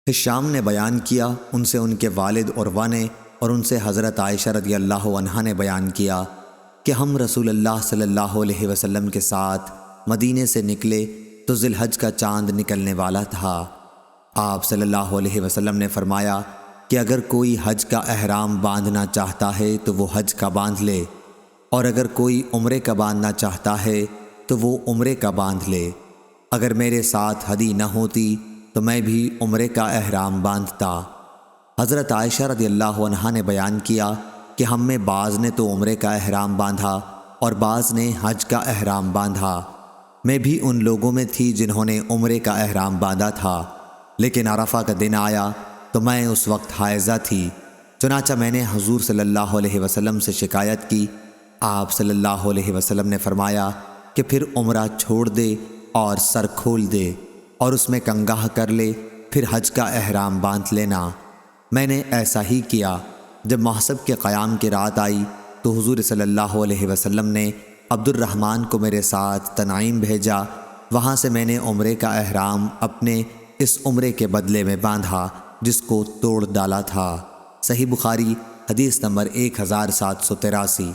ہشام نے بیان کیا، ان سے ان کے والد عروہ نے، اور ان سے حضرت عائشہ رضی اللہ عنہا نے بیان کیا کہ ہم رسول اللہ صلی اللہ علیہ وسلم کے ساتھ مدینے سے نکلے تو ذی الحج کا چاند نکلنے والا تھا۔ آپ صلی اللہ علیہ وسلم نے فرمایا کہ اگر کوئی حج کا احرام باندھنا چاہتا ہے تو وہ حج کا باندھ لے، اور اگر کوئی عمرے کا باندھنا چاہتا ہے تو وہ عمرے کا باندھ لے۔ اگر میرے ساتھ ہدی نہ ہوتی تو میں بھی عمرے کا احرام باندھتا۔ حضرت عائشہ رضی اللہ عنہا نے بیان کیا کہ ہم میں بعض نے تو عمرے کا احرام باندھا اور بعض نے حج کا احرام باندھا۔ میں بھی ان لوگوں میں تھی جنہوں نے عمرے کا احرام باندھا تھا، لیکن عرفہ کا دن آیا تو میں اس وقت حائضہ تھی، چنانچہ میں نے حضور صلی اللہ علیہ وسلم سے شکایت کی۔ آپ صلی اللہ علیہ وسلم نے فرمایا کہ پھر عمرہ چھوڑ دے اور سر کھول دے اور اس میں کنگھا کر لے، پھر حج کا احرام باندھ لینا۔ میں نے ایسا ہی کیا۔ جب محسب کے قیام کی رات آئی تو حضور صلی اللہ علیہ وسلم نے عبد الرحمن کو میرے ساتھ تنعیم بھیجا، وہاں سے میں نے عمرے کا احرام اپنے اس عمرے کے بدلے میں باندھا جس کو توڑ ڈالا تھا۔ صحیح بخاری حدیث نمبر 1783۔